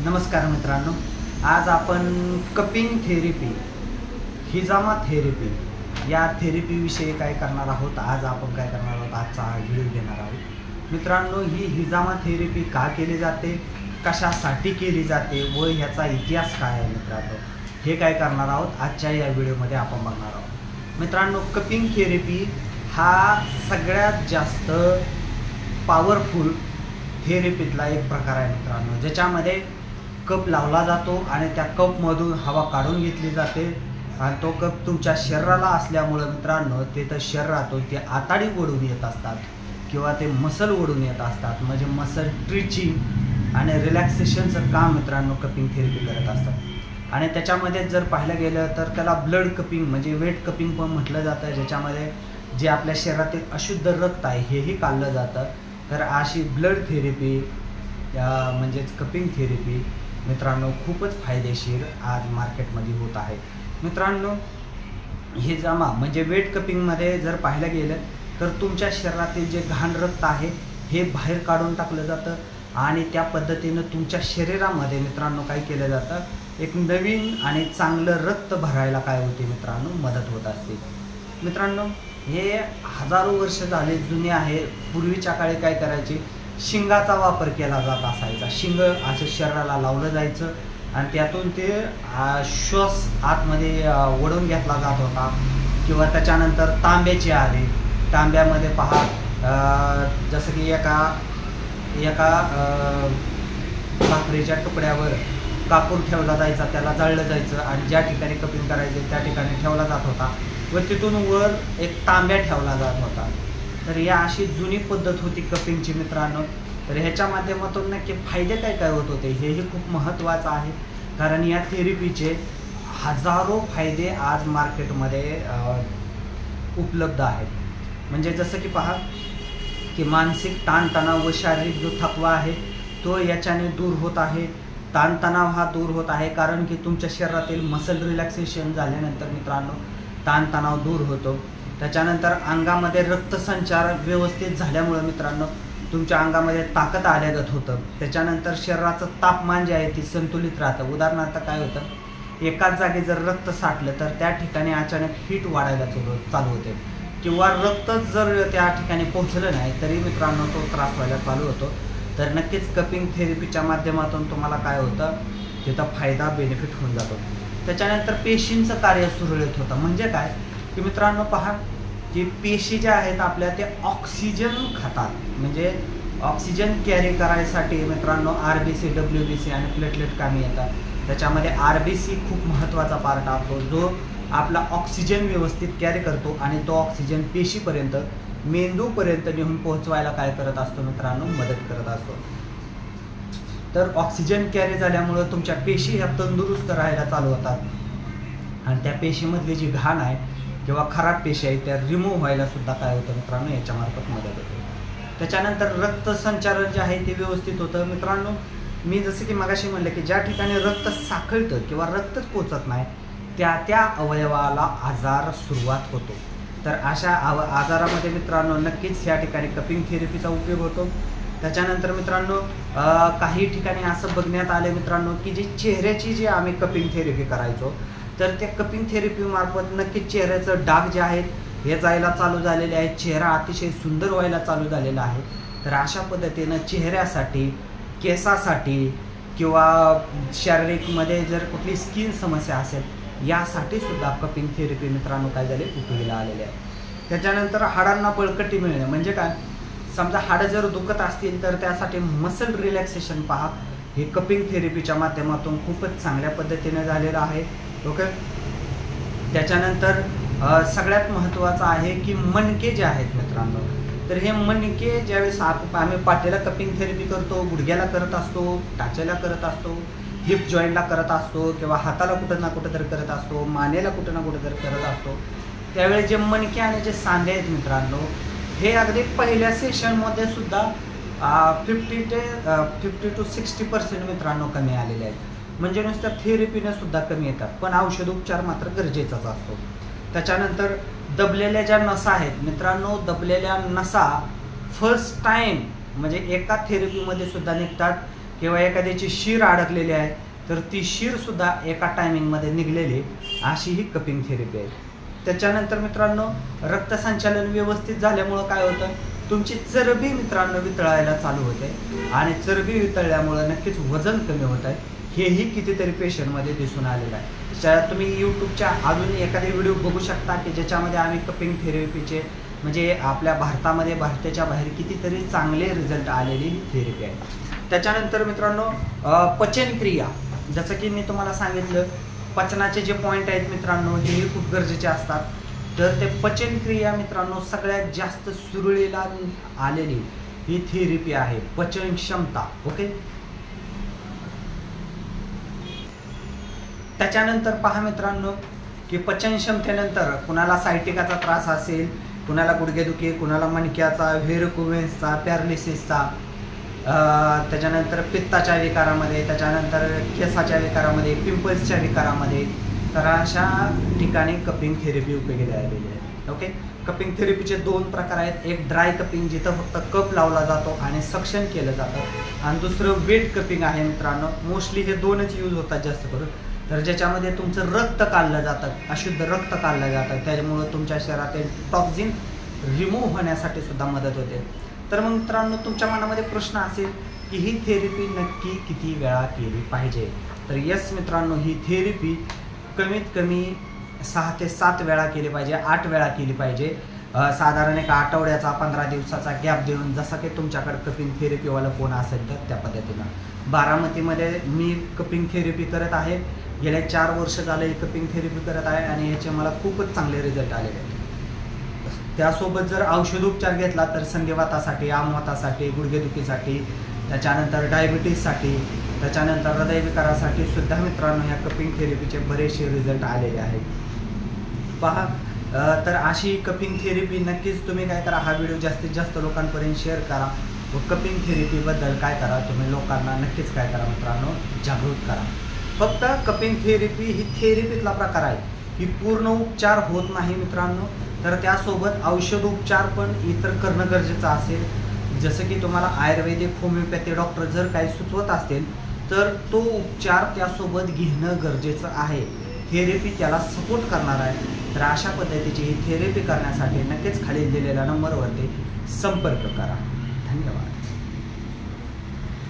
नमस्कार मित्रांनो, आज आपण कपिंग थेरपी, हिजामा थेरपी या थेरपीविषयी काय करणार आहोत. आज आपण काय करणार आहोत, आजचा व्हिडिओ घेणार आहोत. मित्रांनो, ही हिजामा थेरपी का केली जाते, कशासाठी केली जाते व ह्याचा इतिहास काय आहे मित्रांनो, हे काय करणार आहोत आजच्या या व्हिडिओमध्ये आपण बघणार आहोत. मित्रांनो, कपिंग थेरपी हा सगळ्यात जास्त पॉवरफुल थेरपीतला एक प्रकार आहे मित्रांनो, ज्याच्यामध्ये कप लावला जातो आणि त्या कपमधून हवा काढून घेतली जाते आणि तो कप तुमच्या शरीराला असल्यामुळं मित्रांनो तिथं शरीरातून ते आताडी ओढून येत असतात किंवा ते मसल ओढून येत असतात. म्हणजे मसल स्ट्रेचिंग आणि रिलॅक्सेशनचं काम मित्रांनो कपिंग थेरपी करत असतात. आणि त्याच्यामध्ये जर पाहिलं गेलं तर त्याला ब्लड कपिंग म्हणजे वेट कपिंग पण म्हटलं जातं, ज्याच्यामध्ये जे आपल्या शरीरातील अशुद्ध रक्त आहे हेही काढलं जातं. तर अशी ब्लड थेरपी म्हणजेच कपिंग थेरपी मित्रांनो खूपच फायदेशीर आज मार्केटमध्ये होत आहे. मित्रांनो, हिजामा म्हणजे वेट कपिंगमध्ये जर पाहिलं गेलं तर तुमच्या शरीरातील जे घाण रक्त आहे हे बाहेर काढून टाकलं जातं आणि त्या पद्धतीनं तुमच्या शरीरामध्ये मित्रांनो काय केलं जातं, एक नवीन आणि चांगलं रक्त भरायला काय होते मित्रांनो मदत होत असते. मित्रांनो, हे हजारो वर्ष झाले जुने आहे. पूर्वीच्या काळी काय करायचे, शिंगाचा वापर केला जात असायचा. शिंग असं शरीराला लावलं जायचं आणि त्यातून ते श्वास आतमध्ये ओढून घेतला जात होता. किंवा त्याच्यानंतर तांब्याचे आले. तांब्यामध्ये पहा जसं की एका भाकरीच्या तुकड्यावर कापूर ठेवला जायचा, त्याला जाळलं जायचं आणि ज्या ठिकाणी कपिंग करायचे त्या ठिकाणी ठेवला जात होता व तिथून वर एक तांब्या ठेवला जात होता. तर या अशी जुनी पद्धत होती कपिंगची मित्रांनो. तर ह्याच्या माध्यमातून नक्की फायदे काय काय होत होते हेही खूप महत्त्वाचं आहे, कारण या थेरपीचे हजारो फायदे आज मार्केटमध्ये उपलब्ध आहेत. म्हणजे जसं की पहा की मानसिक ताणतणाव व शारीरिक जो थकवा आहे तो याच्याने दूर होत आहे. ताणतणाव हा दूर होत आहे कारण की तुमच्या शरीरातील मसल रिलॅक्सेशन झाल्यानंतर मित्रांनो ताणतणाव दूर होतो. त्याच्यानंतर अंगामध्ये रक्तसंचार व्यवस्थित झाल्यामुळं मित्रांनो तुमच्या अंगामध्ये ताकद आल्यागत होतं. त्याच्यानंतर शरीराचं तापमान जे आहे ते संतुलित राहतं. उदाहरणार्थ काय होतं, एकाच जागी जर रक्त साठलं तर त्या ठिकाणी अचानक हीट वाढायला चालू होते किंवा रक्त जर त्या ठिकाणी पोहोचलं नाही तरी मित्रांनो तो त्रास व्हायला चालू होतो. तर नक्कीच कपिंग थेरपीच्या माध्यमातून तुम्हाला काय होतं, तिथं फायदा बेनिफिट होऊन जातो. त्याच्यानंतर पेशींचं कार्य सुरळीत होतं. म्हणजे काय की मित्रांनो पहा की पेशी ज्या आहेत आपल्या त्या ऑक्सिजन खातात. म्हणजे ऑक्सिजन कॅरी करायसाठी मित्रांनो RBC, WBC आणि प्लेटलेट कामी येतात. त्याच्यामध्ये RBC खूप महत्त्वाचा पार्ट असतो, जो आपला ऑक्सिजन व्यवस्थित कॅरी करतो आणि तो ऑक्सिजन पेशीपर्यंत मेंदूपर्यंत नेऊन पोहोचवायला काय करत असतो मित्रांनो, मदत करत असतो. तर ऑक्सिजन कॅरी झाल्यामुळं तुमच्या पेशी ह्या तंदुरुस्त राहायला चालू होतात आणि त्या पेशीमधली जी घाण आहे किंवा खराब पेशी आहेत त्या रिमूव्ह व्हायला सुद्धा काय होतं मित्रांनो याच्यामार्फत मदत होते. त्याच्यानंतर रक्तसंचालन जे आहे ते व्यवस्थित होतं. मित्रांनो, मी जसं की मगाशी म्हणलं की ज्या ठिकाणी रक्त साखळतं किंवा रक्तच पोचत नाही त्या अवयवाला आजार सुरुवात होतो. तर अशा आजारामध्ये मित्रांनो नक्कीच या ठिकाणी कपिंग थेरपीचा उपयोग होतो. त्याच्यानंतर मित्रांनो काही ठिकाणी असं बघण्यात आलं मित्रांनो की जी चेहऱ्याची जी आम्ही कपिंग थेरपी करायचो तर त्या कपिंग थेरपीमार्फत नक्कीच चेहऱ्याचं डाग जे आहेत हे जायला चालू झालेले आहेत. चेहरा अतिशय सुंदर व्हायला चालू झालेला आहे. तर अशा पद्धतीनं चेहऱ्यासाठी, केसासाठी किंवा शारीरिकमध्ये जर कुठली स्किन समस्या असेल यासाठी सुद्धा कपिंग थेरपी मित्रांनो काय झाले उपयोगीला आलेले आहे. त्याच्यानंतर हाडांना बळकटी मिळणे म्हणजे काय, समजा हाडं जर दुखत असतील तर त्यासाठी मसल रिलॅक्सेशन पहा हे कपिंग थेरपीच्या माध्यमातून खूपच चांगल्या पद्धतीने झालेलं आहे. ओके. त्याच्यानंतर सगळ्यात महत्त्वाचं आहे की मणके जे आहेत मित्रांनो, तर हे मणके ज्यावेळेस आम्ही पाठीला कपिंग थेरपी करतो, गुडघ्याला करत असतो, टाचेला करत असतो, हिप जॉईंटला करत असतो किंवा हाताला कुठं ना कुठं तरी करत असतो, मानेला कुठं ना कुठं तरी करत असतो, त्यावेळेस जे मणके आणि जे सांधे आहेत मित्रांनो हे अगदी पहिल्या सेशनमध्ये सुद्धा 50 to 60% मित्रांनो कमी आलेले आहेत. म्हणजे नुसत्या थेरपीने सुद्धा कमी येतात, पण औषधोपचार मात्र गरजेचाच असतो. त्याच्यानंतर दबलेल्या ज्या नसा आहेत मित्रांनो, दबलेल्या नसा फर्स्ट टाइम म्हणजे एका थेरपीमध्ये सुद्धा निघतात किंवा एखाद्याची शीर अडकलेली आहे तर ती शीरसुद्धा एका टायमिंगमध्ये निघलेली अशी ही कपिंग थेरपी आहे. त्याच्यानंतर मित्रांनो रक्तसंचालन व्यवस्थित झाल्यामुळं काय होतं, तुमची चरबी मित्रांनो वितळायला चालू होते आणि चरबी वितळल्यामुळं नक्कीच वजन कमी होत आहे. हेही कितीतरी पेशंटमध्ये दिसून आलेलं आहे. तुम्ही यूट्यूबच्या अजून एखादे व्हिडिओ बघू शकता की ज्याच्यामध्ये आम्ही कपिंग थेरपीचे म्हणजे आपल्या भारताच्या बाहेर कितीतरी चांगले रिझल्ट आलेली थेरपी आहे. त्याच्यानंतर मित्रांनो पचनक्रिया, जसं की मी तुम्हाला सांगितलं पचनाचे जे पॉईंट आहेत मित्रांनो हे खूप गरजेचे असतात. तर ते पचनक्रिया मित्रांनो सगळ्यात जास्त सुरळीला आलेली ही थेरपी आहे, पचन क्षमता. ओके. त्याच्यानंतर पहा मित्रांनो की पचन क्षमतेनंतर कुणाला सायटिकाचा त्रास असेल, कुणाला गुडघेदुखी, कुणाला मणक्याचा, व्हेरिकोव्हेन्सचा, पॅरालिसिसचा, त्याच्यानंतर पित्ताच्या विकारामध्ये, त्याच्यानंतर केसाच्या विकारामध्ये, पिंपल्सच्या विकारामध्ये, तर अशा ठिकाणी कपिंग थेरपी उपयोगी आलेली आहे. ओके. कपिंग थेरपीचे 2 प्रकार आहेत. एक ड्राय कपिंग जिथं फक्त कप लावला जातो आणि सक्शन केलं जातं, आणि दुसरं वेट कपिंग आहे मित्रांनो. मोस्टली हे 2च यूज होतात जास्त करून. तर ज्याच्यामध्ये तुमचं रक्त काढलं जातं, अशुद्ध रक्त काढलं जातं, त्याच्यामुळं तुमच्या शरीरातील टॉक्झिन रिमूव्ह होण्यासाठी सुद्धा मदत होते. तर मग मित्रांनो तुमच्या मनामध्ये प्रश्न असेल की ही थेरपी नक्की किती वेळा केली पाहिजे. तर यस मित्रांनो, ही थेरपी कमीत कमी 6 ते 7 वेळा केली पाहिजे, 8 वेळा केली पाहिजे. साधारण एक आठवड्याचा 15 दिवसाचा गॅप देऊन, जसं की तुमच्याकडे कपिंग थेरपीवाला कोण असेल तर त्या पद्धतीनं. बारामतीमध्ये मी कपिंग थेरपी करत आहे, गेल्या 4 वर्ष झाले ही कपिंग थेरपी करत आहे आणि याचे मला खूपच चांगले रिझल्ट आलेले आहेत. त्यासोबत जर औषधोपचार घेतला तर संधिवातासाठी, आमवातासाठी, गुडघेदुखीसाठी, त्याच्यानंतर डायबिटीससाठी, त्याच्यानंतर हृदयविकारासाठी सुद्धा मित्रांनो ह्या कपिंग थेरपीचे बरेचसे रिझल्ट आलेले आहेत. पहा, तर अशी कपिंग थेरपी नक्कीच तुम्ही काय करा, हा व्हिडिओ जास्तीत जास्त लोकांपर्यंत शेअर करा व कपिंग थेरपीबद्दल काय करा, तुम्ही लोकांना नक्कीच काय करा मित्रांनो, जागृत करा. फक्त कपिंग थेरपी ही थेरपीतला प्रकार आहे, ही पूर्ण उपचार होत नाही मित्रांनो. तर त्यासोबत औषधोपचार पण इतर करणं गरजेचं असेल. जसं की तुम्हाला आयुर्वेदिक, होमिओपॅथी डॉक्टर जर काही सुचवत असतील तर तो उपचार त्यासोबत घेणं गरजेचं आहे. थेरपी त्याला सपोर्ट करणार आहे. तर अशा पद्धतीची ही थेरपी करण्यासाठी नक्कीच खाली दिलेल्या नंबरवरती संपर्क करा. धन्यवाद.